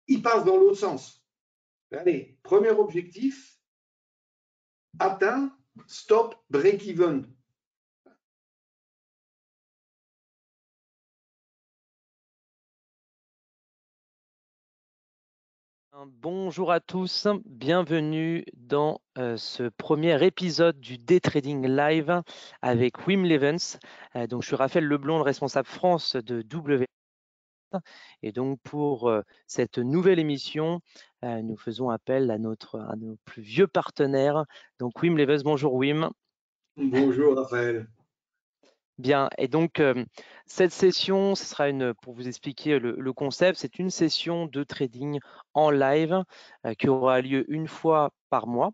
il passe dans l'autre sens. Allez, premier objectif, atteint, stop, break-even. Bonjour à tous, bienvenue dans ce premier épisode du Day Trading Live avec Wim Levens. Donc, je suis Raphaël Leblond, le responsable France de W. Et donc, pour cette nouvelle émission, nous faisons appel à un de nos plus vieux partenaires. Donc, Wim Levens, bonjour Wim. Bonjour Raphaël. Bien, et donc cette session, ce sera pour vous expliquer le concept, c'est une session de trading en live qui aura lieu une fois par mois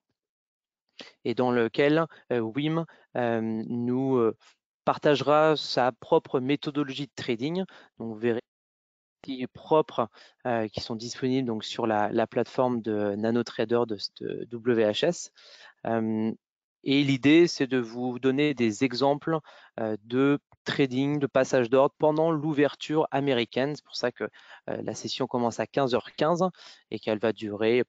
et dans lequel Wim nous partagera sa propre méthodologie de trading. Donc vous verrez des propres qui sont disponibles donc, sur la plateforme de NanoTrader de WHS. Et l'idée, c'est de vous donner des exemples de trading, de passage d'ordre pendant l'ouverture américaine. C'est pour ça que la session commence à 15h15 et qu'elle va durer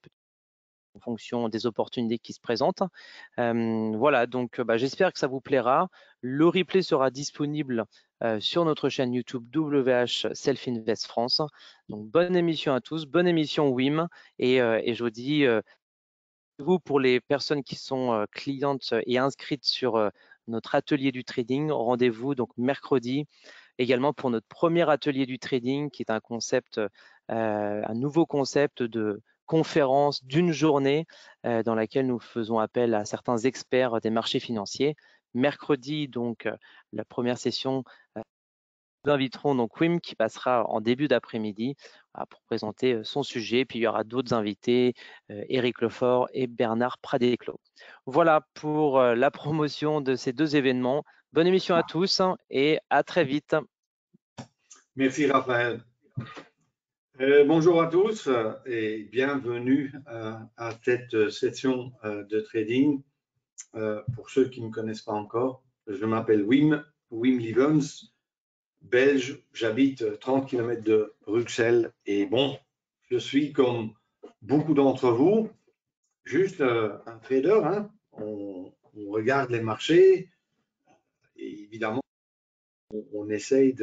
en fonction des opportunités qui se présentent. Voilà, donc j'espère que ça vous plaira. Le replay sera disponible sur notre chaîne YouTube WH Self Invest France. Donc bonne émission à tous, bonne émission Wim, et je vous dis vous, pour les personnes qui sont clientes et inscrites sur notre atelier du trading, rendez-vous donc mercredi également pour notre premier atelier du trading qui est un concept, un nouveau concept de conférence d'une journée dans laquelle nous faisons appel à certains experts des marchés financiers. Mercredi, donc la première session, nous inviterons donc Wim qui passera en début d'après-midi pour présenter son sujet. Puis il y aura d'autres invités, Éric Lefort et Bernard Pradeclos. Voilà pour la promotion de ces deux événements. Bonne émission à tous et à très vite. Merci Raphaël. Bonjour à tous et bienvenue à cette session de trading. Pour ceux qui ne me connaissent pas encore, je m'appelle Wim Levens, belge, j'habite 30 km de Bruxelles et bon, je suis comme beaucoup d'entre vous, juste un trader. Hein. On regarde les marchés et évidemment, on essaye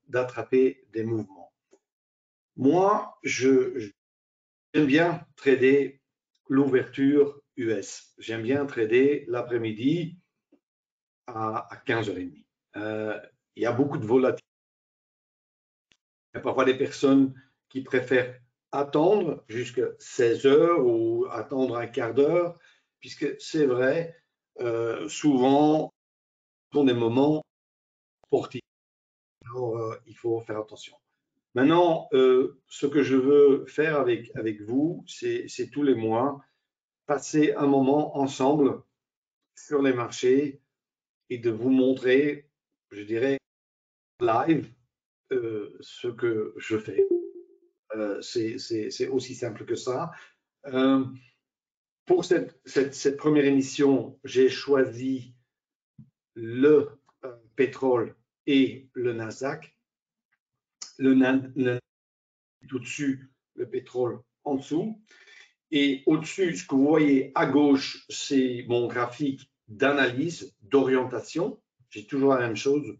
d'attraper des mouvements. Moi, j'aime bien trader l'ouverture US. J'aime bien trader l'après-midi à 15h30. Il y a beaucoup de volatilité. Il y a parfois des personnes qui préfèrent attendre jusqu'à 16h ou attendre un quart d'heure, puisque c'est vrai, souvent, ce sont des moments sportifs. Alors, il faut faire attention. Maintenant, ce que je veux faire avec vous, c'est tous les mois passer un moment ensemble sur les marchés et de vous montrer, je dirais, live ce que je fais. C'est aussi simple que ça. Pour cette première émission, j'ai choisi le pétrole et le Nasdaq. Le tout dessus, le pétrole en dessous. Et au-dessus, ce que vous voyez à gauche, c'est mon graphique d'analyse, d'orientation. J'ai toujours la même chose.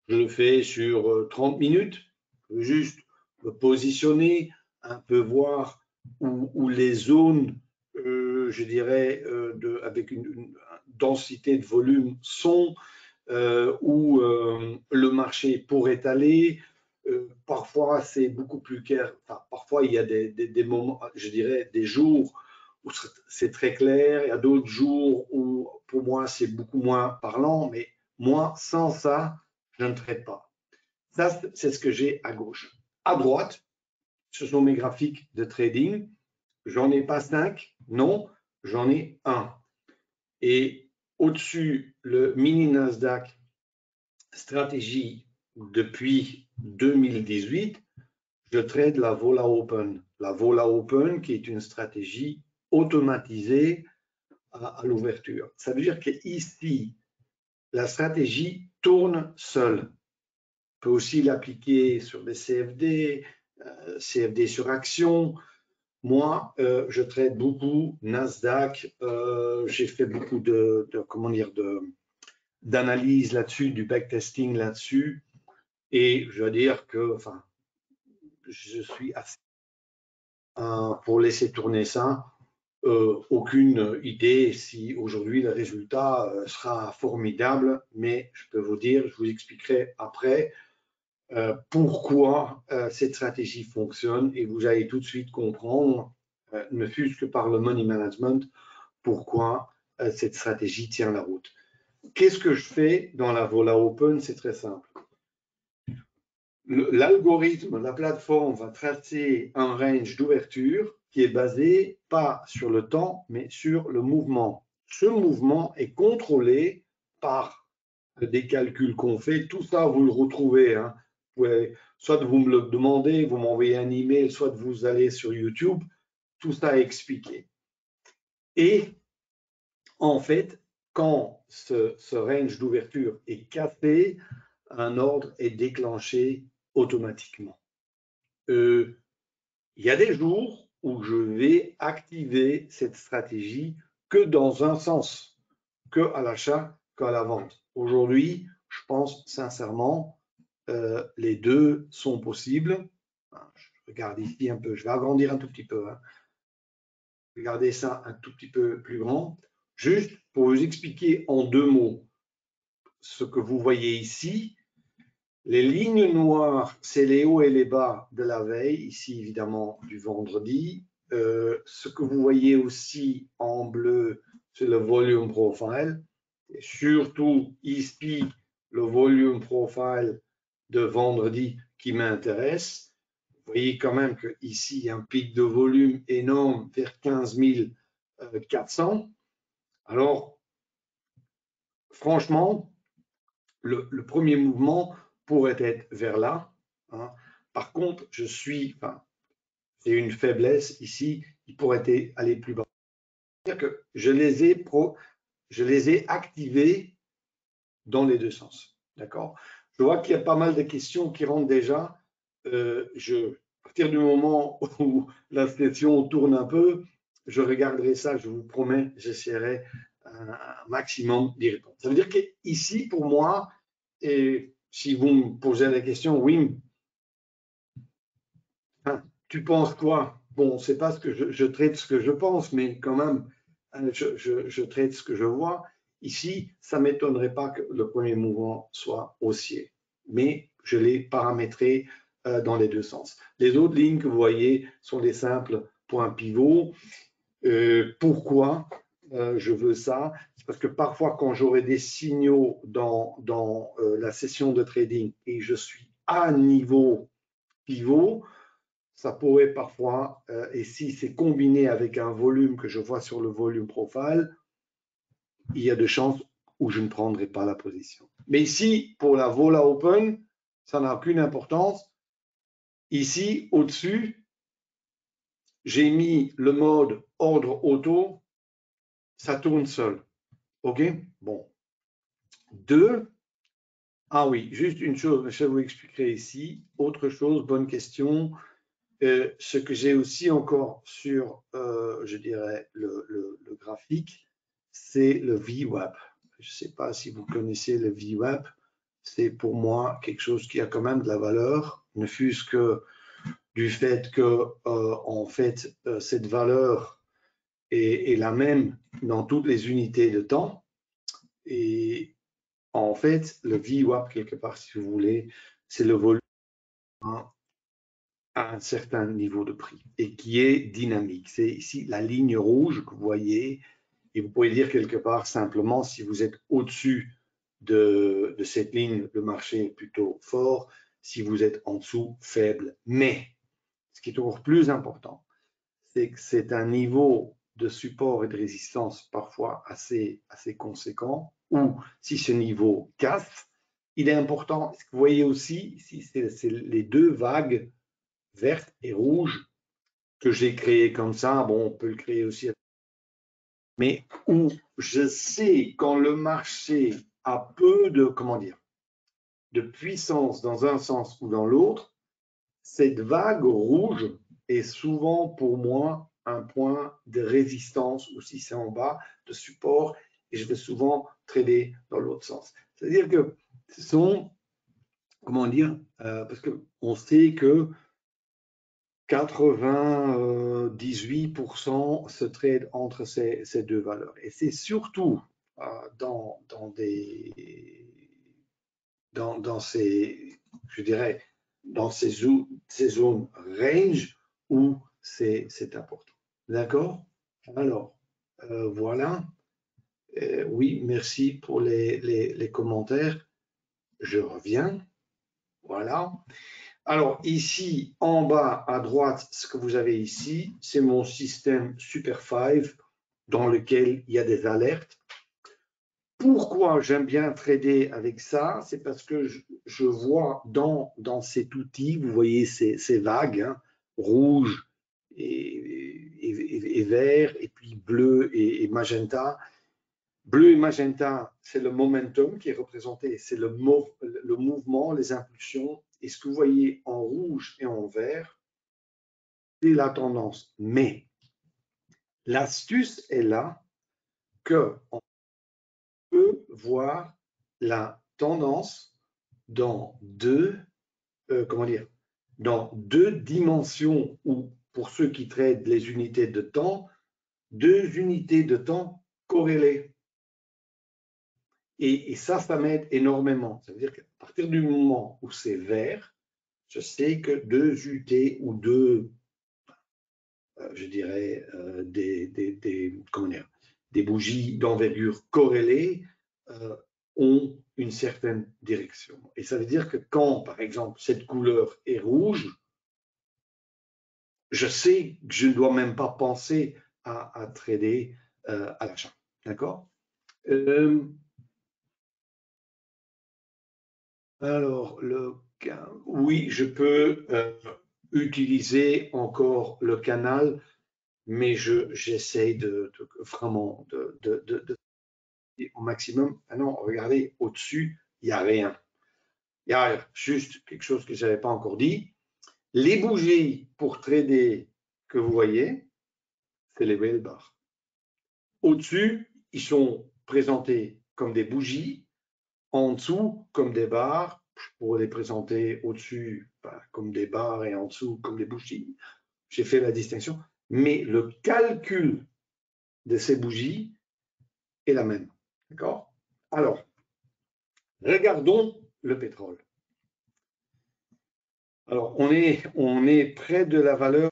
Je le fais sur 30 minutes. Je veux juste me positionner, un peu voir où les zones, je dirais, avec une densité de volume sont, où le marché pourrait aller. Parfois, c'est beaucoup plus clair. Enfin, parfois, il y a des moments, je dirais, des jours où c'est très clair. Il y a d'autres jours où, pour moi, c'est beaucoup moins parlant. Mais moi, sans ça, je ne traite pas. Ça, c'est ce que j'ai à gauche. À droite, ce sont mes graphiques de trading. J'en ai pas 5, non, j'en ai un. Et au-dessus, le mini Nasdaq stratégie depuis 2018, je trade la Vola Open. La Vola Open qui est une stratégie automatisée à l'ouverture. Ça veut dire qu'ici, la stratégie tourne seule. On peut aussi l'appliquer sur des CFD, CFD sur action. Moi, je trade beaucoup Nasdaq. J'ai fait beaucoup d'analyse là-dessus, du backtesting là-dessus. Et je dois dire que, enfin, je suis assez pour laisser tourner ça. Aucune idée si aujourd'hui le résultat sera formidable, mais je peux vous dire, je vous expliquerai après pourquoi cette stratégie fonctionne et vous allez tout de suite comprendre, ne fût-ce que par le money management, pourquoi cette stratégie tient la route. Qu'est-ce que je fais dans la Vola Open? C'est très simple. L'algorithme, la plateforme va tracer un range d'ouverture qui est basé pas sur le temps, mais sur le mouvement. Ce mouvement est contrôlé par des calculs qu'on fait. Tout ça, vous le retrouvez. Hein. Vous pouvez, soit vous me le demandez, vous m'envoyez un email, soit vous allez sur YouTube. Tout ça est expliqué. Et en fait, quand ce range d'ouverture est cassé, un ordre est déclenché automatiquement. Il y a des jours où je vais activer cette stratégie que dans un sens, que à l'achat, qu'à la vente. Aujourd'hui, je pense sincèrement, les deux sont possibles. Je regarde ici un peu, je vais agrandir un tout petit peu. Hein. Regardez ça un tout petit peu plus grand. Juste pour vous expliquer en deux mots ce que vous voyez ici. Les lignes noires, c'est les hauts et les bas de la veille, ici évidemment du vendredi. Ce que vous voyez aussi en bleu, c'est le volume profile. Et surtout ici, le volume profile de vendredi qui m'intéresse. Vous voyez quand même qu'ici, il y a un pic de volume énorme vers 15 400. Alors, franchement, le premier mouvement pourrait être vers là. Hein. Par contre, c'est une faiblesse ici, il pourrait aller plus bas. C'est-à-dire que je les ai activés dans les deux sens. D'accord? Je vois qu'il y a pas mal de questions qui rentrent déjà. À partir du moment où la session tourne un peu, je regarderai ça, je vous promets, j'essaierai un maximum d'y répondre. Ça veut dire qu'ici, pour moi, et si vous me posez la question, oui, hein, tu penses quoi? Bon, c'est pas ce que je traite ce que je pense, mais quand même, je traite ce que je vois. Ici, ça ne m'étonnerait pas que le premier mouvement soit haussier, mais je l'ai paramétré dans les deux sens. Les autres lignes que vous voyez sont des simples points pivots. Pourquoi je veux ça? C'est parce que parfois, quand j'aurai des signaux dans la session de trading et je suis à niveau pivot, ça pourrait parfois, et si c'est combiné avec un volume que je vois sur le volume profile, il y a de chances où je ne prendrai pas la position. Mais ici, pour la Vola Open, ça n'a aucune importance. Ici, au-dessus, j'ai mis le mode ordre auto, ça tourne seul. OK? Bon. Ah oui, juste une chose, je vous expliquerai ici. Autre chose, bonne question. Ce que j'ai aussi encore sur, je dirais, le graphique, c'est le VWAP. Je ne sais pas si vous connaissez le VWAP. C'est pour moi quelque chose qui a quand même de la valeur, ne fût-ce que du fait que, en fait, cette valeur est la même dans toutes les unités de temps. Et en fait, le VWAP, quelque part, si vous voulez, c'est le volume à un certain niveau de prix et qui est dynamique. C'est ici la ligne rouge que vous voyez et vous pouvez dire quelque part simplement si vous êtes au-dessus de cette ligne, le marché est plutôt fort, si vous êtes en dessous, faible. Mais ce qui est encore plus important, c'est que c'est un niveau de support et de résistance parfois assez conséquent, ou si ce niveau casse, il est important, ce que vous voyez aussi, ici, c'est les deux vagues verte et rouge que j'ai créé comme ça. Bon, on peut le créer aussi. Mais où je sais quand le marché a peu de, comment dire, de puissance dans un sens ou dans l'autre, cette vague rouge est souvent pour moi un point de résistance, ou si c'est en bas, de support, et je vais souvent trader dans l'autre sens. C'est-à-dire que ce sont, comment dire, parce qu'on sait que 98% se trade entre ces deux valeurs. Et c'est surtout dans ces, je dirais, dans ces zones range où c'est important. D'accord? Alors, voilà. Oui, merci pour les commentaires. Je reviens. Voilà. Alors, ici, en bas à droite, ce que vous avez ici, c'est mon système Super 5 dans lequel il y a des alertes. Pourquoi j'aime bien trader avec ça? C'est parce que je vois dans cet outil, vous voyez ces vagues, hein, rouge et vert, et puis bleu et magenta. Bleu et magenta, c'est le momentum qui est représenté, c'est le mouvement, les impulsions. Et ce que vous voyez en rouge et en vert, c'est la tendance. Mais l'astuce est là qu'on peut voir la tendance dans dans deux dimensions, ou pour ceux qui traitent les unités de temps, deux unités de temps corrélées. Et ça m'aide énormément. Ça veut dire qu'à partir du moment où c'est vert, je sais que deux UT ou deux, je dirais, des bougies d'envergure corrélées ont une certaine direction. Et ça veut dire que quand, par exemple, cette couleur est rouge, je sais que je ne dois même pas penser à trader à l'achat. D'accord? Alors, oui, je peux utiliser encore le canal, mais j'essaie vraiment au maximum. Ah non, regardez, au-dessus, il n'y a rien. Il y a juste quelque chose que je n'avais pas encore dit. Les bougies pour trader que vous voyez, c'est les whale bars. Au-dessus, ils sont présentés comme des bougies, en dessous comme des barres. Je pourrais les présenter au-dessus comme des barres et en dessous comme des bougies. J'ai fait la distinction. Mais le calcul de ces bougies est la même. D'accord? Alors, regardons le pétrole. Alors, on est près de la valeur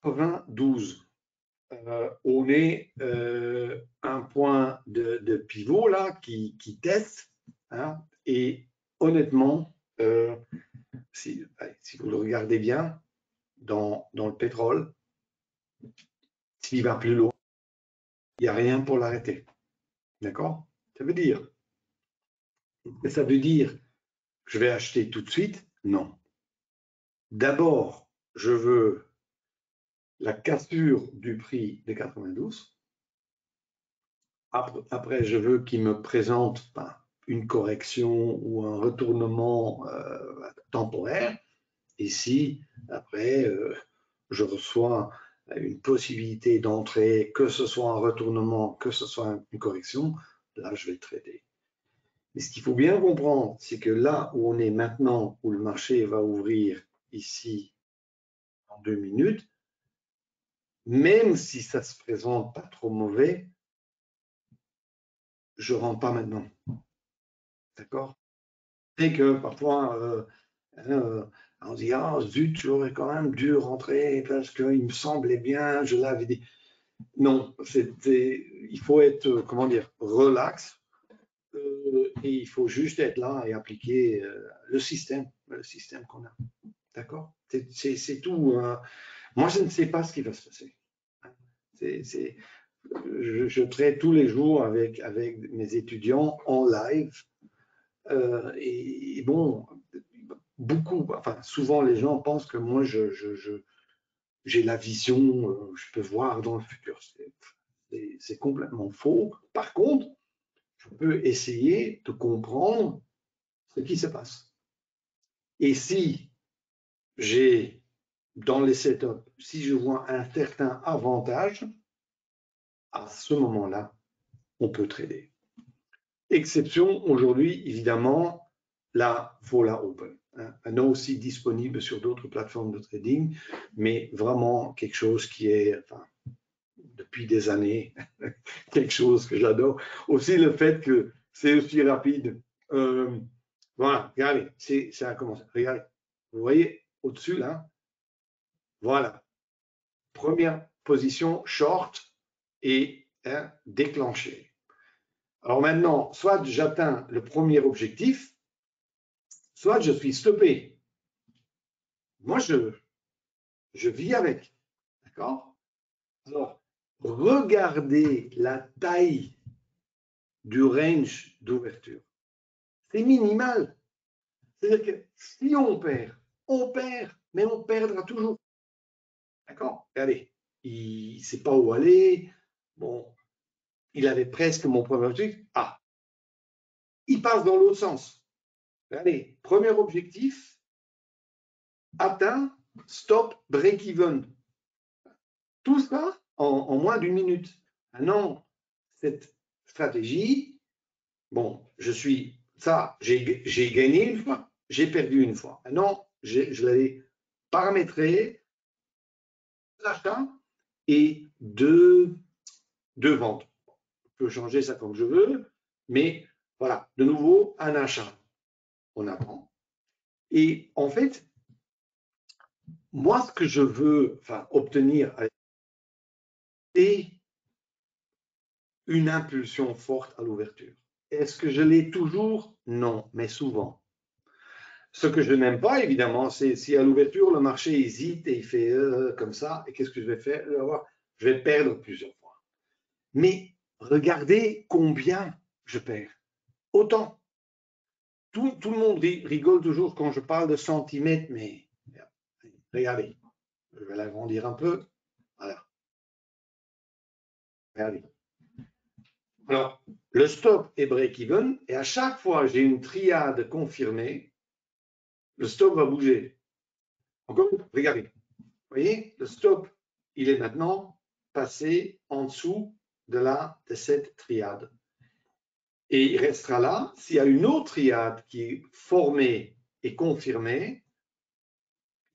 92. On est un point de pivot là qui teste. Hein, et honnêtement, si vous le regardez bien, dans le pétrole, s'il va plus loin, il n'y a rien pour l'arrêter. D'accord? Ça veut dire je vais acheter tout de suite? Non. D'abord, je veux la cassure du prix de 92. Après, je veux qu'il me présente une correction ou un retournement temporaire. Et si, après, je reçois une possibilité d'entrée, que ce soit un retournement, que ce soit une correction, là, je vais trader. Mais ce qu'il faut bien comprendre, c'est que là où on est maintenant, où le marché va ouvrir ici en 2 minutes, même si ça se présente pas trop mauvais, je ne rentre pas maintenant. D'accord? C'est que parfois, on dit, ah zut, j'aurais quand même dû rentrer parce qu'il me semblait bien, je l'avais dit. Non, il faut être, comment dire, relax, et il faut juste être là et appliquer le système qu'on a. D'accord? C'est tout. Moi, je ne sais pas ce qui va se passer. Je traite tous les jours avec mes étudiants en live. Et bon, souvent les gens pensent que moi, j'ai la vision, je peux voir dans le futur. C'est complètement faux. Par contre, je peux essayer de comprendre ce qui se passe. Et si j'ai dans les setups, si je vois un certain avantage, à ce moment-là, on peut trader. Exception aujourd'hui, évidemment, la Vola Open. Maintenant aussi disponible sur d'autres plateformes de trading, mais vraiment quelque chose qui est, enfin, depuis des années, quelque chose que j'adore. Aussi le fait que c'est aussi rapide. Voilà, regardez, ça a commencé. Regardez, vous voyez au-dessus là, voilà. Première position short et déclenché. Alors maintenant, soit j'atteins le premier objectif, soit je suis stoppé. Moi, je vis avec. D'accord? Alors, regardez la taille du range d'ouverture. C'est minimal. C'est-à-dire que si on perd, mais on perdra toujours. D'accord? Regardez, il ne sait pas où aller. Bon, il avait presque mon premier objectif. Ah, il passe dans l'autre sens. Regardez, premier objectif, atteint, stop, break-even. Tout ça en moins d'une minute. Maintenant, cette stratégie, bon, j'ai gagné une fois, j'ai perdu une fois. Maintenant, je l'avais paramétré, l'achat et deux ventes. Je peux changer ça comme je veux, mais voilà, de nouveau, un achat. On attend. Et en fait, moi, ce que je veux obtenir, c'est une impulsion forte à l'ouverture. Est-ce que je l'ai toujours? Non, mais souvent. Ce que je n'aime pas, évidemment, c'est si à l'ouverture, le marché hésite et il fait comme ça, et qu'est-ce que je vais faire? Je vais perdre plusieurs fois. Mais regardez combien je perds. Autant. Tout le monde rigole toujours quand je parle de centimètres, mais regardez, je vais l'agrandir un peu. Voilà. Regardez. Alors, le stop est break-even, et à chaque fois j'ai une triade confirmée, le stop va bouger. Encore, regardez. Vous voyez, le stop, il est maintenant passé en dessous de cette triade. Et il restera là. S'il y a une autre triade qui est formée et confirmée,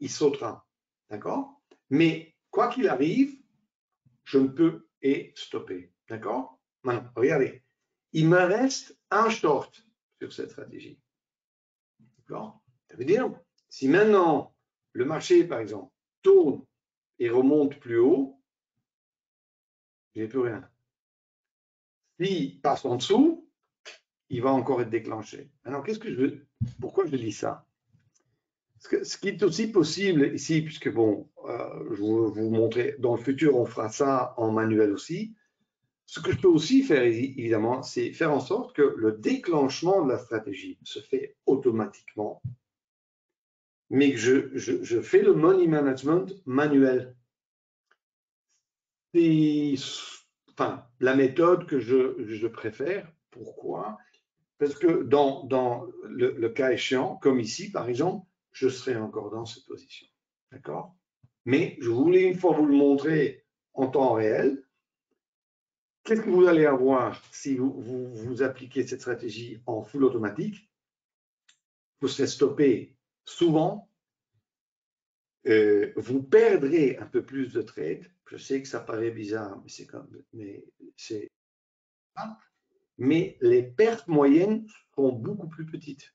il sautera. D'accord? Mais quoi qu'il arrive, je ne peux et stopper. D'accord? Maintenant, regardez. Il me reste un short sur cette stratégie. D'accord? Ça veut dire, si maintenant le marché, par exemple, tourne et remonte plus haut, je n'ai plus rien. S'il passe en dessous, il va encore être déclenché. Alors, qu'est-ce que je veux? Pourquoi je dis ça? Ce qui est aussi possible ici, puisque bon, je vais vous montrer, dans le futur, on fera ça en manuel aussi. Ce que je peux aussi faire, évidemment, c'est faire en sorte que le déclenchement de la stratégie se fait automatiquement, mais que je fais le money management manuel. C'est la méthode que je préfère. Pourquoi? Parce que dans le cas échéant, comme ici, par exemple, je serai encore dans cette position. D'accord? Mais je voulais une fois vous le montrer en temps réel. Qu'est-ce que vous allez avoir si vous appliquez cette stratégie en full automatique? Vous serez stoppé souvent. Vous perdrez un peu plus de trades. Je sais que ça paraît bizarre, mais c'est ça. Mais les pertes moyennes seront beaucoup plus petites.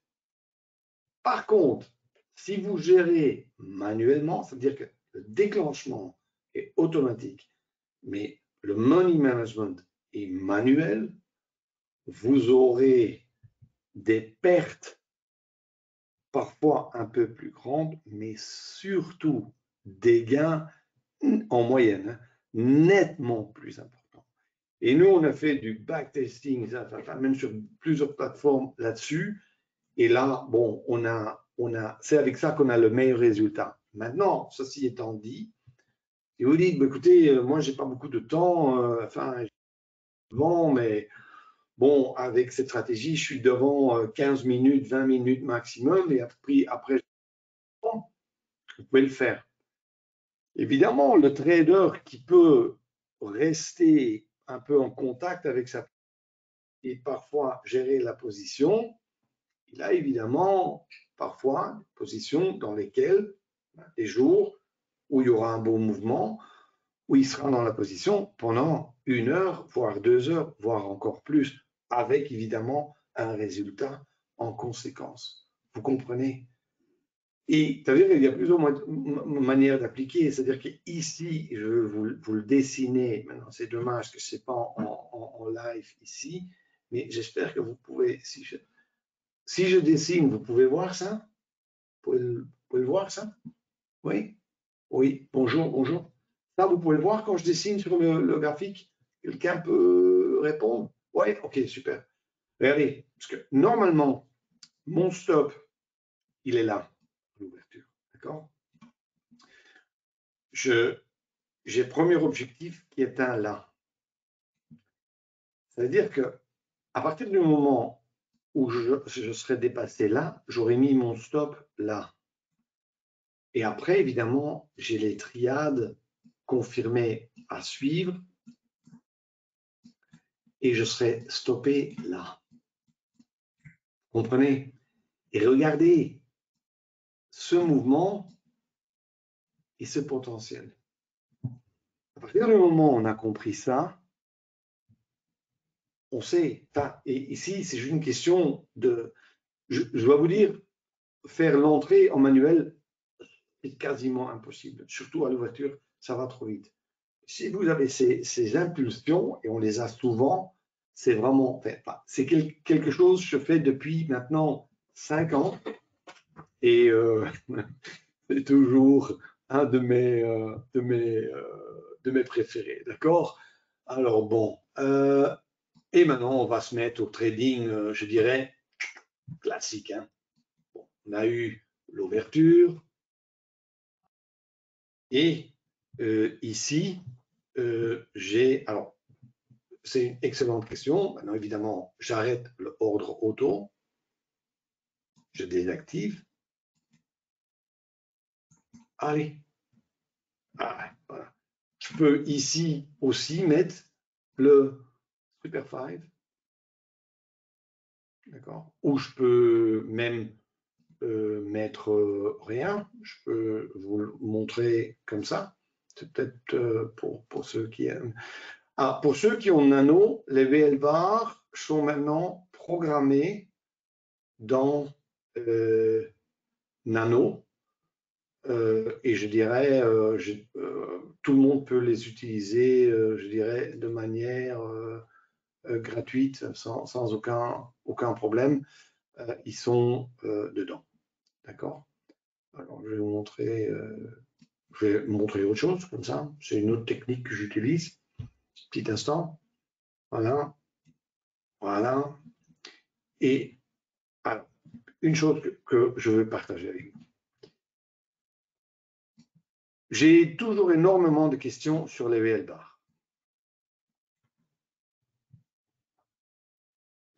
Par contre, si vous gérez manuellement, c'est-à-dire que le déclenchement est automatique, mais le money management est manuel, vous aurez des pertes parfois un peu plus grandes, mais surtout des gains en moyenne nettement plus importants. Et nous, on a fait du backtesting, même sur plusieurs plateformes là-dessus. Et là, bon, c'est avec ça qu'on a le meilleur résultat. Maintenant, ceci étant dit, si vous dites, bah, écoutez, moi, j'ai pas beaucoup de temps, bon, mais bon, avec cette stratégie, je suis devant 15 minutes, 20 minutes maximum, et après, Vous pouvez le faire. Évidemment, le trader qui peut rester un peu en contact avec sa et parfois gérer la position, il a évidemment parfois des positions dans lesquelles, des jours où il y aura un beau mouvement, où il sera dans la position pendant 1 heure, voire 2 heures, voire encore plus, avec évidemment un résultat en conséquence. Vous comprenez? Et c'est-à-dire qu'il y a plusieurs manières d'appliquer. C'est-à-dire qu'ici, je vais vous le dessiner. Maintenant, c'est dommage que ce n'est pas en live ici, mais j'espère que vous pouvez, si je dessine, vous pouvez voir ça? Vous pouvez le voir ça? Oui? Oui, bonjour, bonjour. Ça, vous pouvez le voir quand je dessine sur le graphique? Quelqu'un peut répondre? Oui, ok, super. Regardez, parce que normalement, mon stop, il est là, l'ouverture. D'accord? J'ai le premier objectif qui est un là. Ça veut dire que à partir du moment où je serai dépassé là, j'aurai mis mon stop là. Et après, évidemment, j'ai les triades confirmées à suivre et je serai stoppé là. Vous comprenez? Et regardez ce mouvement et ce potentiel. À partir du moment où on a compris ça, on sait, et ici, c'est juste une question de, je dois vous dire, faire l'entrée en manuel est quasiment impossible. Surtout à l'ouverture, ça va trop vite. Si vous avez ces impulsions, et on les a souvent, c'est vraiment, c'est quelque chose que je fais depuis maintenant 5 ans, et c'est toujours un de mes préférés, d'accord? Alors bon, et maintenant on va se mettre au trading, je dirais, classique. Hein. Bon, on a eu l'ouverture, et ici, alors, c'est une excellente question. Maintenant, évidemment, j'arrête le ordre auto, je désactive. Allez, voilà. Je peux ici aussi mettre le Super 5, d'accord? Ou je peux même mettre rien. Je peux vous le montrer comme ça. C'est peut-être pour ceux qui aiment. Ah, pour ceux qui ont Nano, les VL bars sont maintenant programmés dans Nano. Et je dirais, tout le monde peut les utiliser, je dirais, de manière gratuite, sans aucun problème. Ils sont dedans. D'accord? Alors, je vais vous montrer, autre chose, comme ça. C'est une autre technique que j'utilise. Petit instant. Voilà. Voilà. Et alors, une chose que je veux partager avec vous. J'ai toujours énormément de questions sur les VL bars.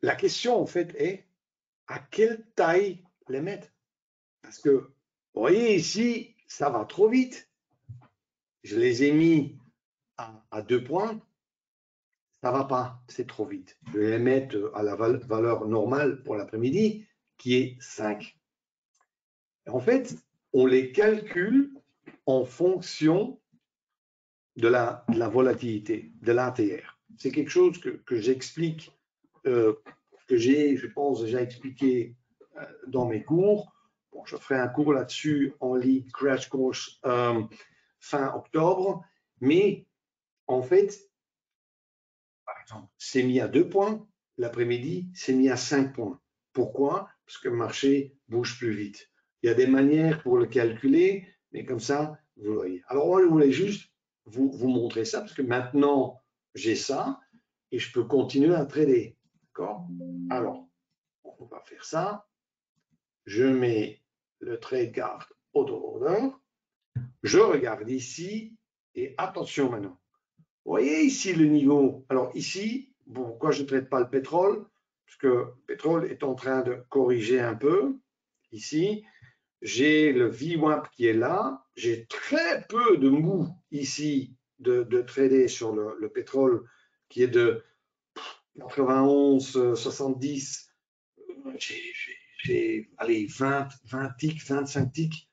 La question, en fait, est à quelle taille les mettre? Parce que, vous voyez ici, ça va trop vite. Je les ai mis à 2 points. Ça ne va pas, c'est trop vite. Je vais les mettre à la valeur normale pour l'après-midi, qui est 5. En fait, on les calcule en fonction de la volatilité, de l'ATR. C'est quelque chose que j'explique, que j'ai, je pense, déjà expliqué dans mes cours. Bon, je ferai un cours là-dessus en ligne, Crash Course, fin octobre. Mais en fait, par exemple, c'est mis à 2 points. L'après-midi, c'est mis à 5 points. Pourquoi? Parce que le marché bouge plus vite. Il y a des manières pour le calculer, mais comme ça, vous voyez. Alors, moi, je voulais juste vous montrer ça, parce que maintenant, j'ai ça, et je peux continuer à trader. D'accord? Alors, on va faire ça. Je mets le trade card auto order. Je regarde ici, et attention maintenant. Vous voyez ici le niveau. Alors ici, pourquoi je ne traite pas le pétrole? Parce que le pétrole est en train de corriger un peu. Ici, j'ai le VWAP qui est là, j'ai très peu de mou ici de trader sur le pétrole qui est de 91, 70, j'ai allez, 20 ticks, 25 ticks.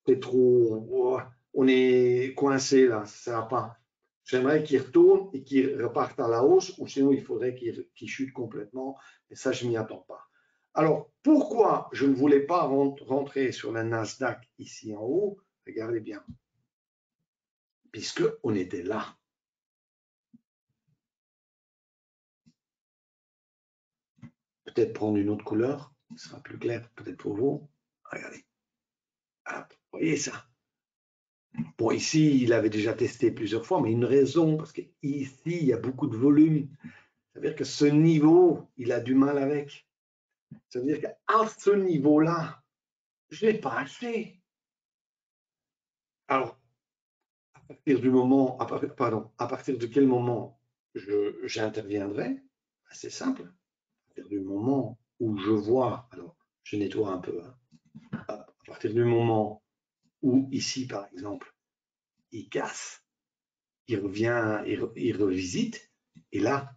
C'est trop, on est coincé là, ça va pas. J'aimerais qu'il retourne et qu'il reparte à la hausse, ou sinon il faudrait qu'il chute complètement, et ça je m'y attends pas. Alors, pourquoi je ne voulais pas rentrer sur la Nasdaq ici en haut? Regardez bien. Puisqu'on était là. Peut-être prendre une autre couleur, ce sera plus clair peut-être pour vous. Regardez. Hop, vous voyez ça? Bon, ici, il avait déjà testé plusieurs fois, mais une raison, parce qu'ici, il y a beaucoup de volume. Ça veut dire que ce niveau, il a du mal avec. Ça veut dire qu'à ce niveau-là, je ne l'ai pas acheté. Alors, à partir du moment, à partir de quel moment j'interviendrai? C'est simple. À partir du moment où je vois, alors je nettoie un peu, hein, à partir du moment où ici, par exemple, il casse, il revient, il revisite, et là,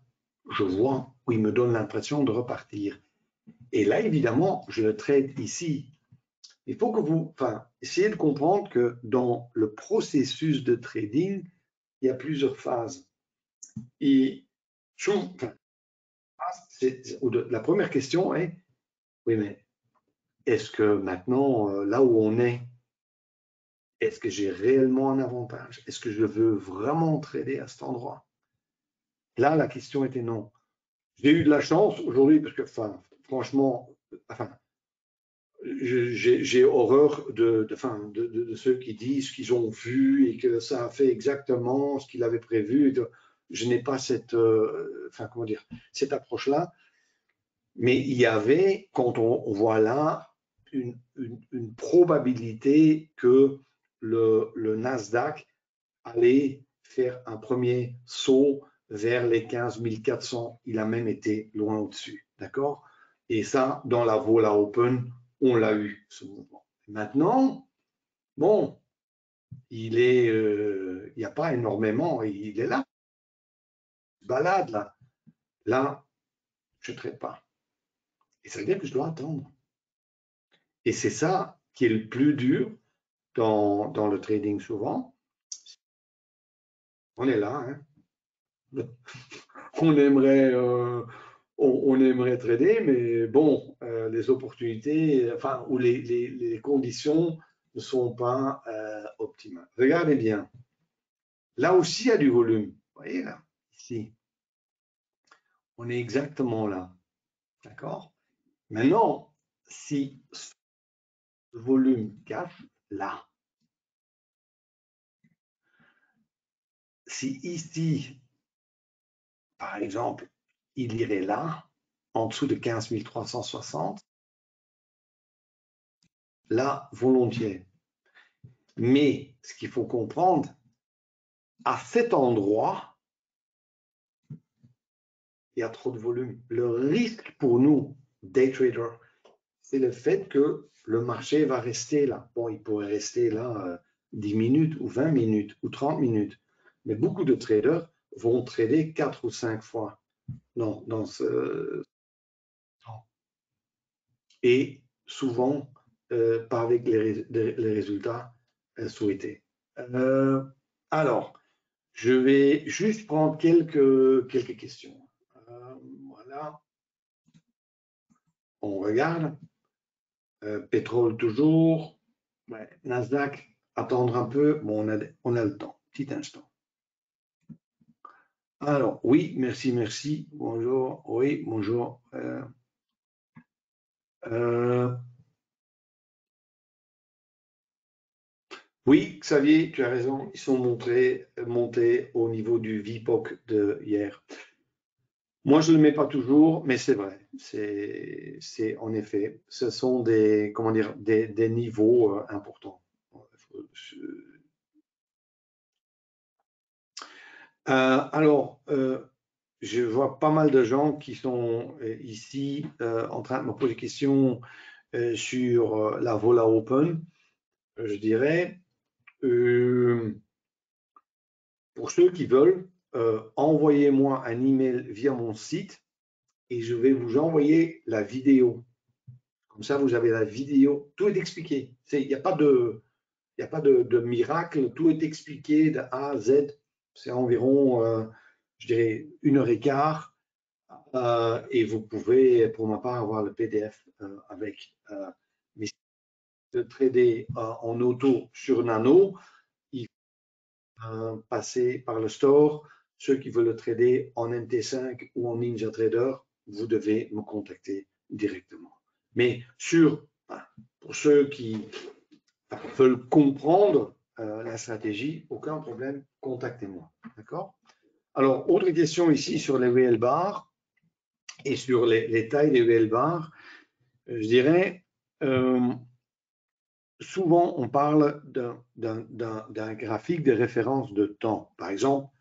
je vois où il me donne l'impression de repartir. Et là, évidemment, je le trade ici. Il faut que vous, essayez de comprendre que dans le processus de trading, il y a plusieurs phases. Et la première question est, oui, mais est-ce que maintenant, là où on est-ce que j'ai réellement un avantage? Est-ce que je veux vraiment trader à cet endroit? Là, la question était non. J'ai eu de la chance aujourd'hui parce que, franchement, j'ai horreur de ceux qui disent qu'ils ont vu et que ça a fait exactement ce qu'il avait prévu. Je n'ai pas cette, cette approche-là. Mais il y avait, quand on voit là, une probabilité que le Nasdaq allait faire un premier saut vers les 15 400. Il a même été loin au-dessus. D'accord? Et ça, dans la Vola Open, on l'a eu, ce mouvement. Maintenant, bon, il n'y a pas énormément, il est là. Il se balade là. Là, je ne traite pas. Et ça veut dire que je dois attendre. Et c'est ça qui est le plus dur dans le trading souvent. On est là, hein. On aimerait, on aimerait trader, mais bon, les opportunités, ou les conditions ne sont pas optimales. Regardez bien. Là aussi, il y a du volume. Vous voyez là, ici. On est exactement là. D'accord? Maintenant, si le volume casse là, si ici, par exemple, il irait là, en dessous de 15 360, là, volontiers. Mais ce qu'il faut comprendre, à cet endroit, il y a trop de volume. Le risque pour nous, day traders, c'est le fait que le marché va rester là. Bon, il pourrait rester là 10 minutes ou 20 minutes ou 30 minutes. Mais beaucoup de traders vont trader 4 ou 5 fois dans ce temps. Et souvent, pas avec les résultats souhaités. Alors, je vais juste prendre quelques questions. Voilà. On regarde. Pétrole toujours. Ouais. Nasdaq, attendre un peu. Bon, on a le temps. Petit instant. Alors, oui, merci. Bonjour. Oui, bonjour. Oui, Xavier, tu as raison. Ils sont montés au niveau du VPOC de hier. Moi, je ne le mets pas toujours, mais c'est vrai. C'est en effet, ce sont des niveaux importants. Alors, je vois pas mal de gens qui sont ici en train de me poser des questions. sur la Vola Open, je dirais, pour ceux qui veulent, envoyez-moi un email via mon site et je vais vous envoyer la vidéo. Comme ça, vous avez la vidéo. Tout est expliqué. Il n'y a pas de miracle. Tout est expliqué de A à Z. C'est environ, je dirais, 1h15. Et vous pouvez, pour ma part, avoir le PDF avec. Mais de trader en auto sur Nano, il faut passer par le store. Ceux qui veulent le trader en MT5 ou en NinjaTrader, vous devez me contacter directement. Mais pour ceux qui veulent comprendre la stratégie, aucun problème, contactez-moi. D'accord? Alors, autre question ici sur les VL bars et sur les tailles des VL bars. Je dirais, souvent on parle d'un graphique de référence de temps. Par exemple,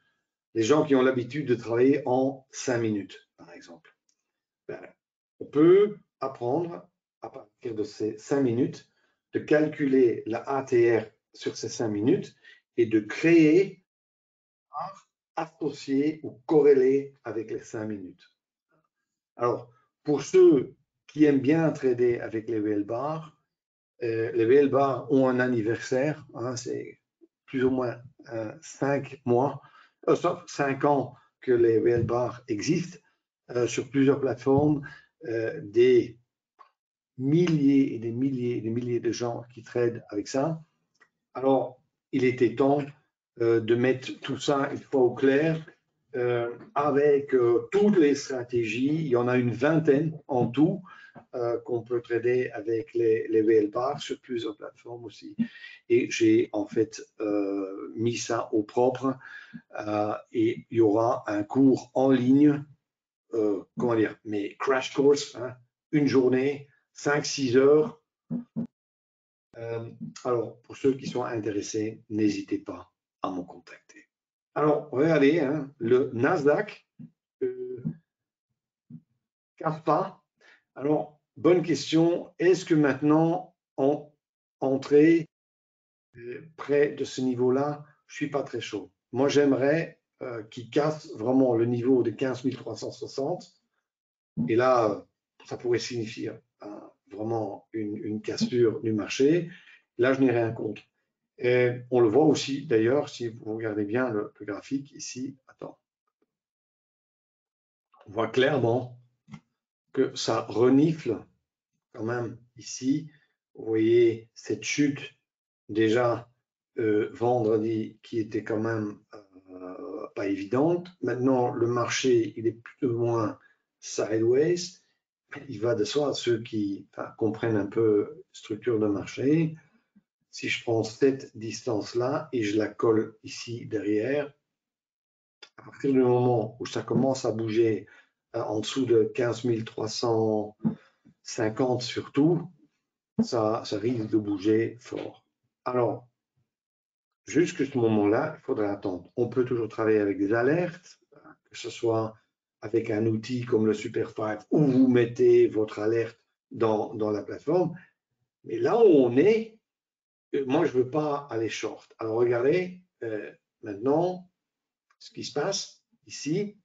les gens qui ont l'habitude de travailler en 5 minutes, par exemple. On peut apprendre à partir de ces 5 minutes de calculer la ATR sur ces 5 minutes et de créer associé ou corrélé avec les 5 minutes. Alors, pour ceux qui aiment bien trader avec les VL bars, les VL bars ont un anniversaire, hein, c'est plus ou moins 5 mois, 5 ans que les VL bars existent sur plusieurs plateformes, des milliers et des milliers et des milliers de gens qui tradent avec ça. Alors, il était temps de mettre tout ça une fois au clair avec toutes les stratégies. Il y en a une vingtaine en tout qu'on peut trader avec les VL bars sur plusieurs plateformes aussi. Et j'ai en fait mis ça au propre et il y aura un cours en ligne, comment dire, mais crash course, hein, une journée, 5-6 heures. Alors, pour ceux qui sont intéressés, n'hésitez pas à me contacter. Alors, regardez, hein, le Nasdaq casse pas. Alors, bonne question. Est-ce que maintenant, entrer près de ce niveau-là, je ne suis pas très chaud. Moi, j'aimerais qu'il casse vraiment le niveau de 15 360. Et là, ça pourrait signifier vraiment une cassure du marché. Là, je n'ai rien contre. Et on le voit aussi, d'ailleurs, si vous regardez bien le graphique ici, attends, on voit clairement que ça renifle quand même ici. Vous voyez cette chute déjà vendredi qui était quand même pas évidente. Maintenant, le marché, il est plus ou moins sideways. Il va de soi, ceux qui comprennent un peu structure de marché. Si je prends cette distance-là et je la colle ici derrière, à partir du moment où ça commence à bouger en dessous de 15 350 surtout, ça risque de bouger fort. Alors, jusqu'à ce moment-là, il faudra attendre. On peut toujours travailler avec des alertes, que ce soit avec un outil comme le Super 5 où vous mettez votre alerte dans la plateforme. Mais là où on est, moi, je ne veux pas aller short. Alors, regardez maintenant ce qui se passe ici.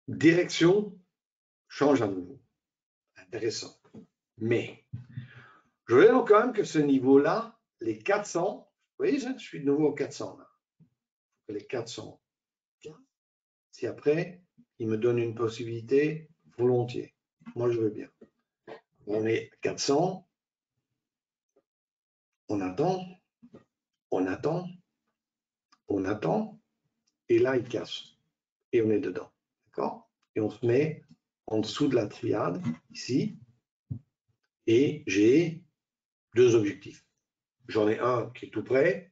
Direction change à nouveau. Intéressant. Mais je veux quand même que ce niveau-là, les 400, vous voyez, je suis de nouveau aux 400 là. Les 400. Si après, il me donne une possibilité, volontiers. Moi, je veux bien. On est 400. On attend. On attend. On attend. Et là, il casse. Et on est dedans. D'accord? Et on se met en dessous de la triade, ici. Et j'ai deux objectifs. J'en ai un qui est tout près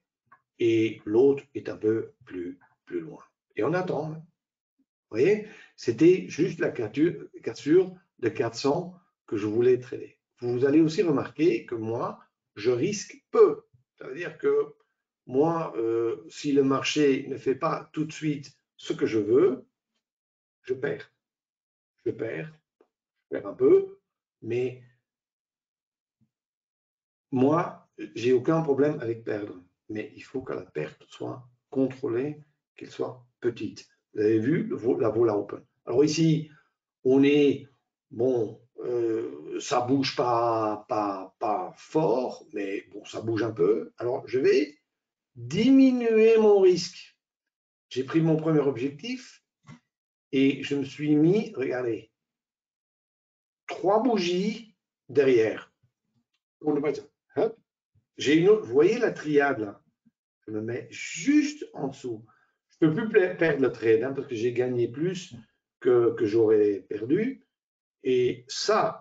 et l'autre est un peu plus loin. Et on attend. Vous voyez, c'était juste la cassure de 400 que je voulais trader. Vous allez aussi remarquer que moi, je risque peu. Ça veut dire que moi, si le marché ne fait pas tout de suite ce que je veux, je perds. Je perds un peu, mais moi, j'ai aucun problème avec perdre. Mais il faut que la perte soit contrôlée, qu'elle soit petite. Vous avez vu la Vola Open. Alors ici, on est, bon, ça bouge pas fort, mais bon, ça bouge un peu. Alors, je vais diminuer mon risque. J'ai pris mon premier objectif et je me suis mis, regardez, 3 bougies derrière. J'ai une autre, vous voyez la triade là? Je me mets juste en dessous. Je ne peux plus perdre le trade hein, parce que j'ai gagné plus que j'aurais perdu. Et ça,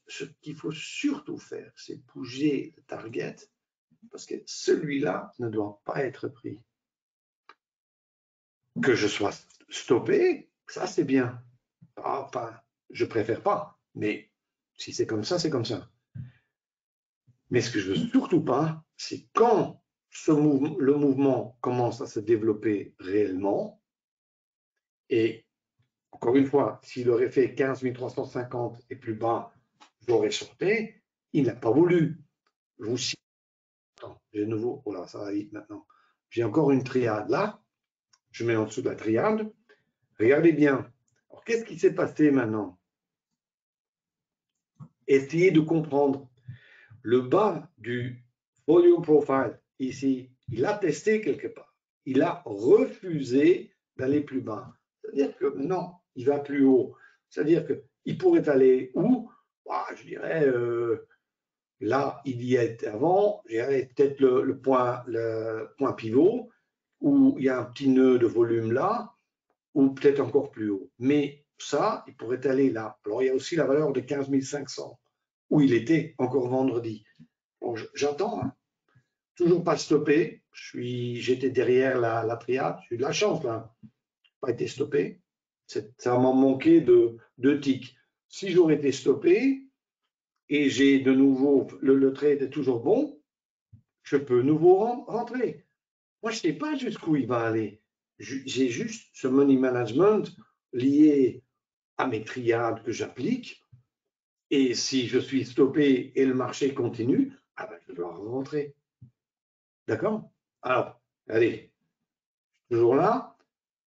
ce qu'il faut surtout faire, c'est bouger le target parce que celui-là ne doit pas être pris. Que je sois stoppé, ça c'est bien. Enfin, je préfère pas, mais si c'est comme ça, c'est comme ça. Mais ce que je veux surtout pas, c'est quand le mouvement commence à se développer réellement, et encore une fois, s'il aurait fait 15 350 et plus bas, j'aurais sorti, il n'a pas voulu. Je vous cite, j'ai nouveau, voilà, ça va vite maintenant. J'ai encore une triade là, je mets en dessous de la triade. Regardez bien. Alors, qu'est-ce qui s'est passé maintenant? Essayez de comprendre. Le bas du volume profile, ici, il a testé quelque part. Il a refusé d'aller plus bas. C'est-à-dire que non, il va plus haut. C'est-à-dire qu'il pourrait aller où? Je dirais, là, il y était avant, je dirais peut-être le point pivot, où il y a un petit nœud de volume là, ou peut-être encore plus haut. Mais ça, il pourrait aller là. Alors, il y a aussi la valeur de 15 500, où il était encore vendredi. Bon, j'attends, hein. Toujours pas stoppé. J'étais derrière la triade. J'ai eu de la chance, là. Pas été stoppé. Ça m'a manqué de 2 ticks. Si j'aurais été stoppé et j'ai de nouveau, le trade est toujours bon, je peux de nouveau rentrer. Moi, je ne sais pas jusqu'où il va aller. J'ai juste ce money management lié à mes triades que j'applique. Et si je suis stoppé et le marché continue, je dois rentrer. D'accord? Alors, allez, toujours là.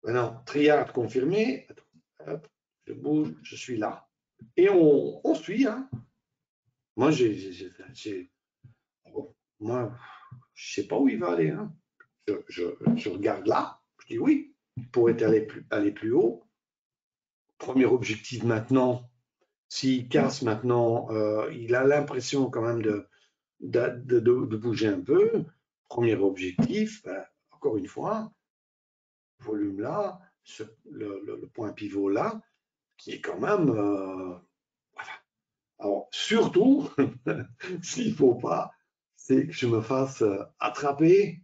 Maintenant, triade confirmée. Hop, je bouge, je suis là. Et on suit. Hein. Moi, moi, je sais pas où il va aller. Hein. Je regarde là. Je dis oui, il pourrait aller plus haut. Premier objectif maintenant. S'il casse maintenant, il a l'impression quand même de bouger un peu. Premier objectif, encore une fois, volume là, le point pivot là, qui est quand même. Voilà. Alors, surtout, s'il ne faut pas, c'est que je me fasse attraper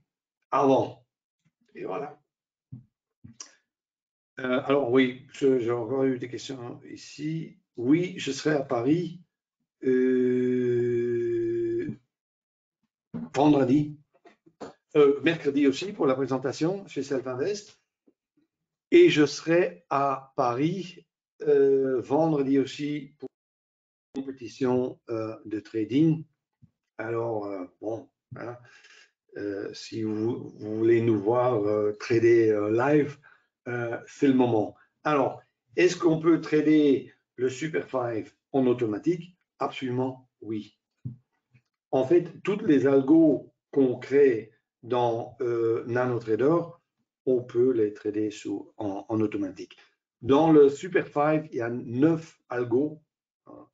avant. Et voilà. Alors, oui, j'ai encore eu des questions ici. Oui, je serai à Paris vendredi. Mercredi aussi pour la présentation chez Self-Invest. Et je serai à Paris vendredi aussi pour une compétition de trading. Alors, bon, hein, si vous voulez nous voir trader live, c'est le moment. Alors, est-ce qu'on peut trader le Super 5 en automatique? Absolument oui. En fait, toutes les algos qu'on crée dans NanoTrader, on peut les trader en automatique. Dans le Super 5, il y a 9 algos hein,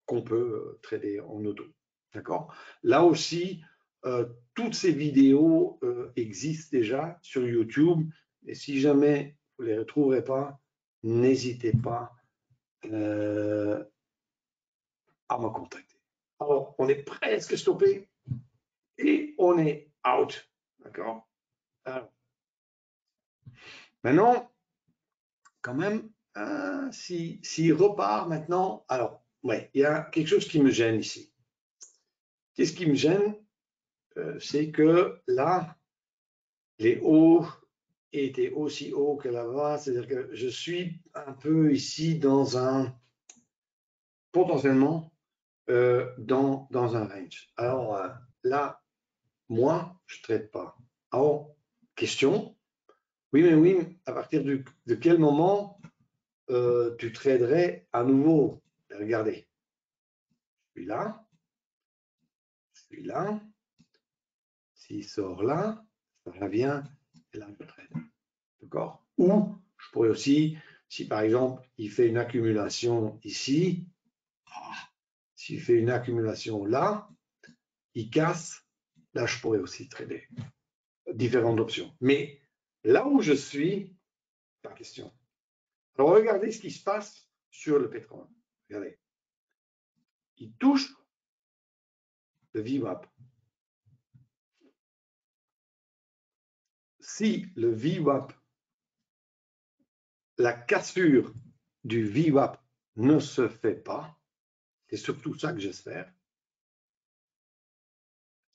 qu'on peut trader en auto. D'accord? Là aussi, toutes ces vidéos existent déjà sur YouTube. Et si jamais vous ne les retrouverez pas, n'hésitez pas à me contacter. Alors, on est presque stoppé et on est out. D'accord? Maintenant, quand même, s'il repart maintenant, alors, ouais, il y a quelque chose qui me gêne ici. Qu'est-ce qui me gêne? C'est que là, les hauts étaient aussi hauts que là-bas, c'est-à-dire que je suis un peu ici dans un, potentiellement, dans un range. Alors là, moi, je ne trade pas. Alors, question, oui, mais oui, à partir de quel moment tu traderais à nouveau? Regardez, celui-là, celui-là, s'il sort là, ça revient, et là, je trade. D'accord? Ou je pourrais aussi, si par exemple, il fait une accumulation ici, s'il fait une accumulation là, il casse, là, je pourrais aussi trader. Différentes options. Mais là où je suis, pas question. Alors, regardez ce qui se passe sur le pétrole. Regardez. Il touche le VWAP. Si le VWAP, la cassure du VWAP ne se fait pas, c'est surtout ça que j'espère,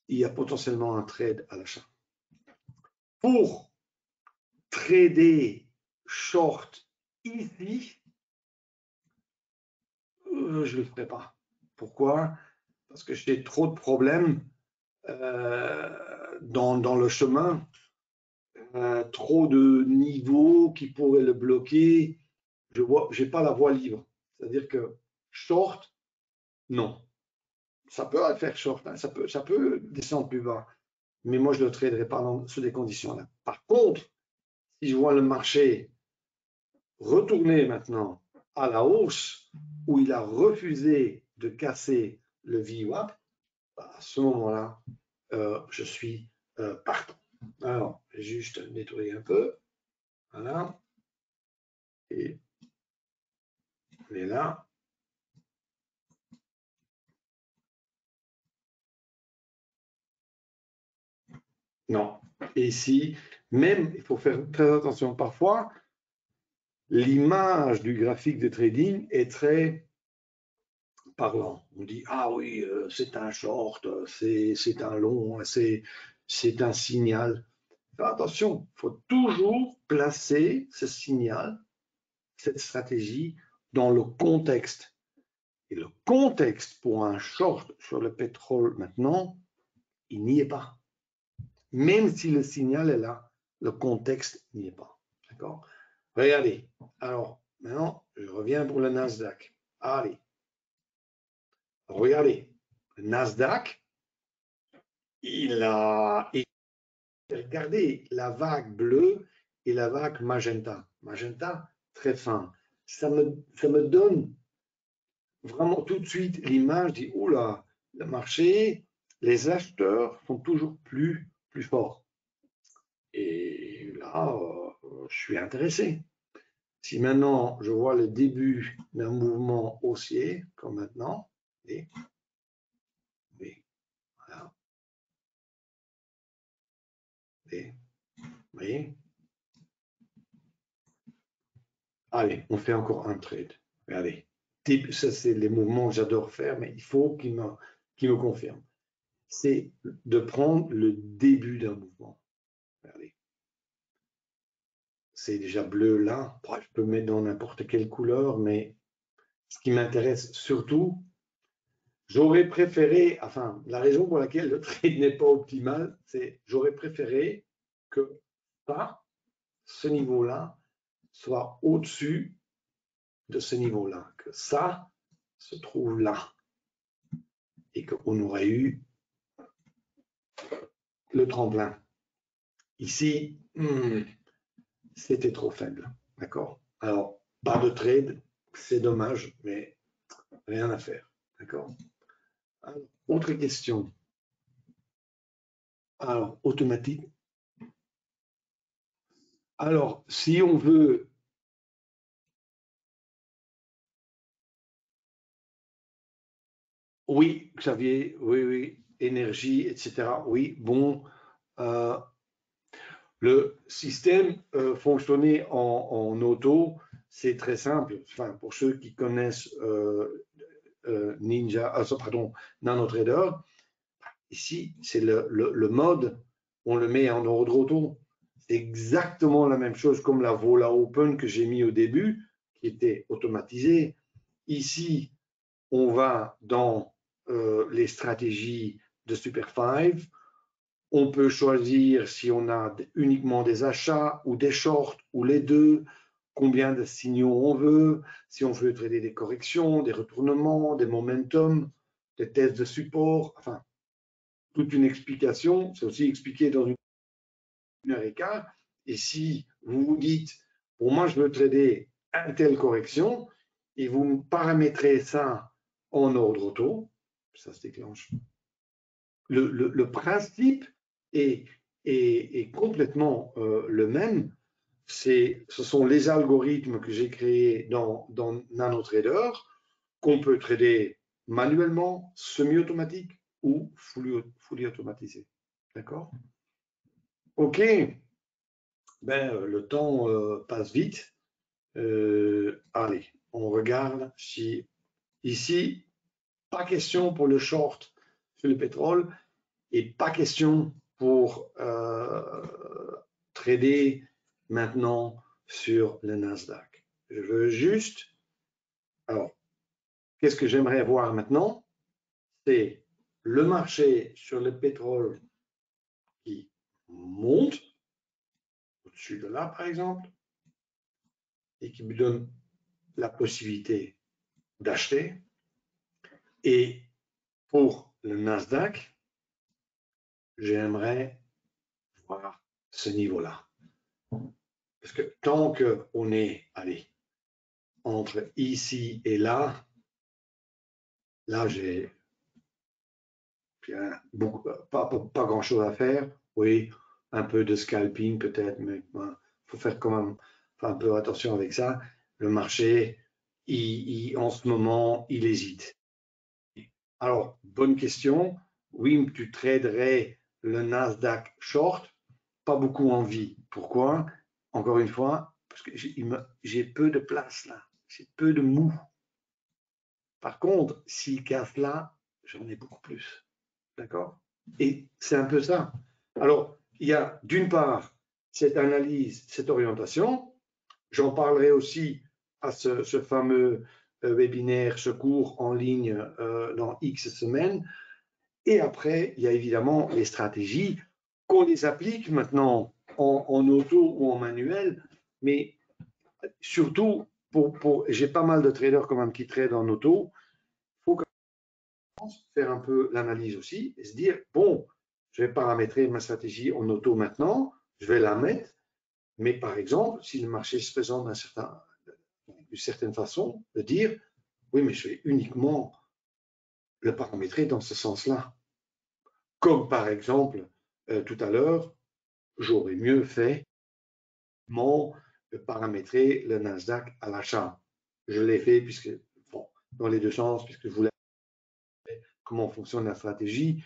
il y a potentiellement un trade à l'achat. Pour trader short ici, je ne le ferai pas. Pourquoi? Parce que j'ai trop de problèmes dans le chemin, trop de niveaux qui pourraient le bloquer. Je n'ai pas la voie libre. C'est-à-dire que short, non. Ça peut faire short, hein, ça peut descendre plus bas. Mais moi, je ne le traderai pas sous des conditions-là. Par contre, si je vois le marché retourner maintenant à la hausse, où il a refusé de casser le VWAP, à ce moment-là, je suis partant. Alors, je vais juste nettoyer un peu. Voilà. Et on est là. Non. Et ici, même, il faut faire très attention parfois, l'image du graphique de trading est très parlant. On dit, ah oui, c'est un short, c'est un long, c'est un signal. Faire attention, il faut toujours placer ce signal, cette stratégie dans le contexte. Et le contexte pour un short sur le pétrole maintenant, il n'y est pas. Même si le signal est là, le contexte n'y est pas. D'accord? Regardez. Alors, maintenant, je reviens pour le Nasdaq. Allez. Regardez. Le Nasdaq, regardez la vague bleue et la vague magenta. Magenta, très fin. Ça me donne vraiment tout de suite l'image, dit, oula, le marché, les acheteurs sont toujours plus forts. Et là, je suis intéressé. Si maintenant je vois le début d'un mouvement haussier, comme maintenant, et voilà, et, vous voyez, allez, on fait encore un trade. Regardez, ça c'est les mouvements que j'adore faire, mais il faut qu'il me confirme. C'est de prendre le début d'un mouvement. Regardez. C'est déjà bleu là. Je peux mettre dans n'importe quelle couleur, mais ce qui m'intéresse surtout, j'aurais préféré, enfin, la raison pour laquelle le trade n'est pas optimal, c'est j'aurais préféré que ça, ce niveau-là, soit au-dessus de ce niveau-là, que ça se trouve là, et qu'on aurait eu le tremplin. Ici, c'était trop faible, d'accord? Alors, pas de trade, c'est dommage, mais rien à faire, d'accord? Autre question. Alors, automatique. Alors, si on veut... Oui, Xavier, oui, énergie, etc. Oui, bon, le système fonctionnait en auto, c'est très simple. Enfin, pour ceux qui connaissent NanoTrader, ici, c'est le mode, on le met en ordre auto. c'est exactement la même chose comme la Vola Open que j'ai mis au début, qui était automatisée. Ici, on va dans les stratégies de Super 5. On peut choisir si on a uniquement des achats ou des shorts ou les deux, combien de signaux on veut, si on veut traiter des corrections, des retournements, des momentum, des tests de support, enfin, toute une explication. C'est aussi expliqué dans une heure et quart. Et si vous vous dites, pour moi, je veux trader une telle correction, et vous paramétrez ça en ordre auto, ça se déclenche. Le principe est complètement le même. Ce sont les algorithmes que j'ai créés dans NanoTrader qu'on peut trader manuellement, semi-automatique ou fully automatisé. D'accord? OK. Ben, le temps passe vite. Allez, on regarde si ici, pas question pour le short sur le pétrole et pas question pour trader maintenant sur le Nasdaq. Je veux juste, alors, qu'est-ce que j'aimerais voir maintenant? C'est le marché sur le pétrole qui monte au-dessus de là, par exemple, et qui me donne la possibilité d'acheter. Et pour le Nasdaq, j'aimerais voir ce niveau-là. Parce que tant qu'on est, allez, entre ici et là j'ai pas grand-chose à faire. Oui, un peu de scalping peut-être, mais il faut faire quand même un peu attention avec ça. Le marché, en ce moment, il hésite. Alors, bonne question. Oui, tu traderais le Nasdaq short, pas beaucoup envie. Pourquoi? Encore une fois, parce que j'ai peu de place là, j'ai peu de mou. Par contre, s'il casse là, j'en ai beaucoup plus. D'accord? Et c'est un peu ça. Alors, il y a d'une part cette analyse, cette orientation. J'en parlerai aussi à ce fameux webinaire, ce cours en ligne dans X semaines. Et après, il y a évidemment les stratégies qu'on les applique maintenant en auto ou en manuel, mais surtout, j'ai pas mal de traders quand même qui tradent en auto. Il faut faire un peu l'analyse aussi et se dire, bon, je vais paramétrer ma stratégie en auto maintenant, je vais la mettre, mais par exemple, si le marché se présente d'une certaine façon, de dire, oui, mais je vais uniquement le paramétrer dans ce sens-là. Comme par exemple, tout à l'heure, j'aurais mieux fait paramétrer le Nasdaq à l'achat. Je l'ai fait puisque, bon, dans les deux sens, puisque je voulais comment fonctionne la stratégie,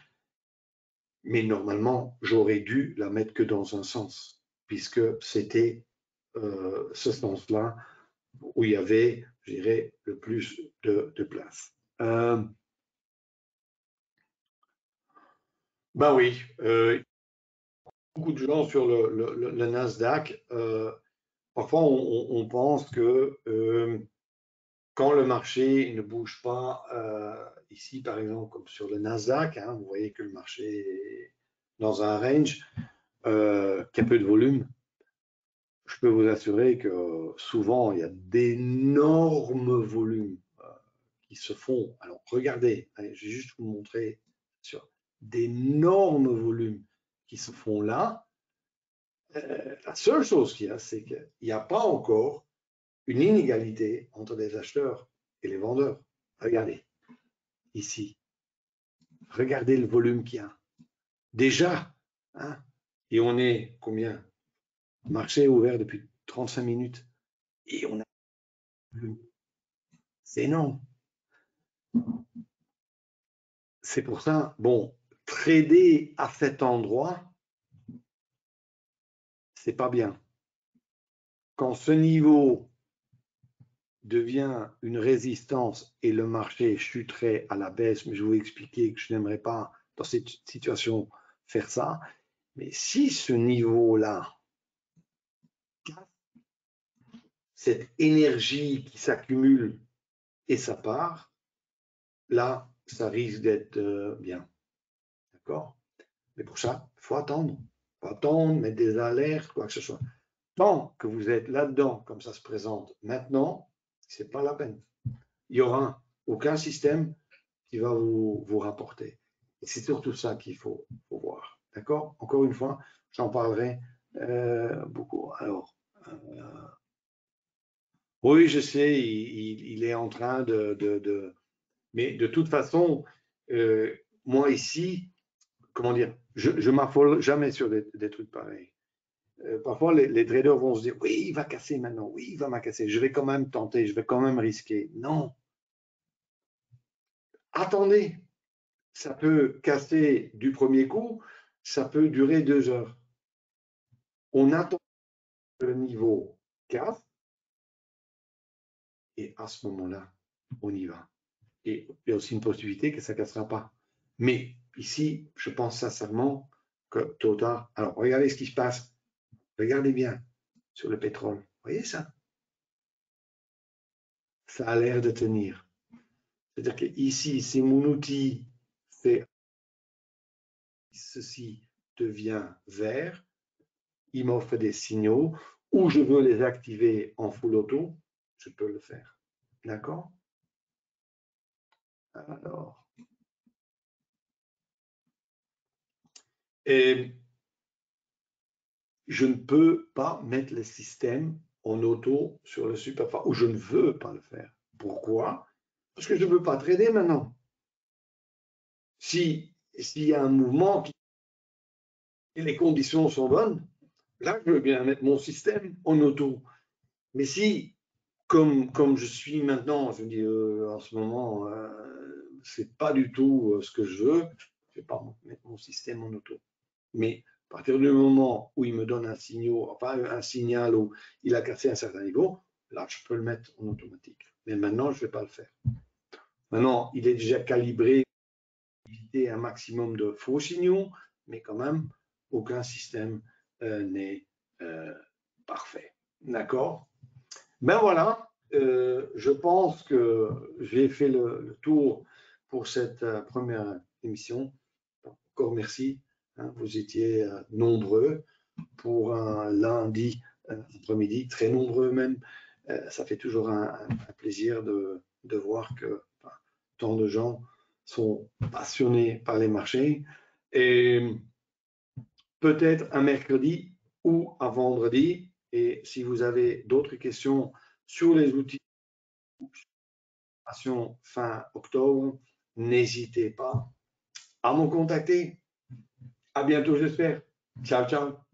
mais normalement, j'aurais dû la mettre que dans un sens, puisque c'était ce sens-là où il y avait, je dirais, le plus de place. Ben oui, beaucoup de gens sur le Nasdaq, parfois on pense que quand le marché ne bouge pas, ici par exemple comme sur le Nasdaq, hein, vous voyez que le marché est dans un range qui a peu de volume. Je peux vous assurer que souvent il y a d'énormes volumes qui se font. Alors regardez, je vais juste vous montrer sur d'énormes volumes qui se font là. La seule chose qu'il y a, c'est qu'il n'y a pas encore une inégalité entre les acheteurs et les vendeurs. Regardez, ici. Regardez le volume qu'il y a. Déjà, hein, et on est combien? Marché ouvert depuis 35 minutes. Et on a... C'est énorme. C'est pour ça, bon, trader à cet endroit, c'est pas bien. Quand ce niveau devient une résistance et le marché chuterait à la baisse, mais je vais vous expliquer que je n'aimerais pas, dans cette situation, faire ça. Mais si ce niveau-là cette énergie qui s'accumule et ça part, là, ça risque d'être bien. D'accord? Mais pour ça, il faut attendre. Il faut attendre, mettre des alertes, quoi que ce soit. Tant que vous êtes là-dedans, comme ça se présente maintenant, ce n'est pas la peine. Il n'y aura aucun système qui va vous rapporter. Et c'est surtout ça qu'il faut voir. D'accord? Encore une fois, j'en parlerai beaucoup. Alors, oui, je sais, il est en train de. Mais de toute façon, moi ici, comment dire, je ne m'affole jamais sur des trucs pareils. Parfois, les traders vont se dire, oui, il va casser maintenant, oui, il va m'acasser, je vais quand même tenter, je vais quand même risquer. Non. Attendez, ça peut casser du premier coup, ça peut durer 2 heures. On attend que le niveau casse et à ce moment-là, on y va. Et il y a aussi une possibilité que ça ne cassera pas. Mais ici, je pense sincèrement que tôt ou tard, alors regardez ce qui se passe, regardez bien sur le pétrole, vous voyez ça? Ça a l'air de tenir. C'est-à-dire qu'ici, si mon outil fait ceci devient vert, il m'offre des signaux, ou je veux les activer en full auto, je peux le faire. D'accord? Alors, et je ne peux pas mettre le système en auto sur le superphare, ou je ne veux pas le faire. Pourquoi? Parce que je ne veux pas trader maintenant. S'il y a un mouvement et les conditions sont bonnes, là, je veux bien mettre mon système en auto. Mais si, comme je suis maintenant, je me dis en ce moment, c'est pas du tout ce que je veux, je ne vais pas mettre mon système en auto. Mais à partir du moment où il me donne un signal où il a cassé un certain niveau, là, je peux le mettre en automatique. Mais maintenant, je ne vais pas le faire. Maintenant, il est déjà calibré pour éviter un maximum de faux signaux, mais quand même, aucun système n'est parfait. D'accord? Ben voilà, je pense que j'ai fait le tour pour cette première émission. Encore merci, hein, vous étiez nombreux pour un lundi après-midi, très nombreux même. Ça fait toujours un plaisir de voir que tant de gens sont passionnés par les marchés. Et peut-être un mercredi ou un vendredi. Et si vous avez d'autres questions sur les outils fin octobre, n'hésitez pas à me contacter. À bientôt, j'espère. Ciao, ciao.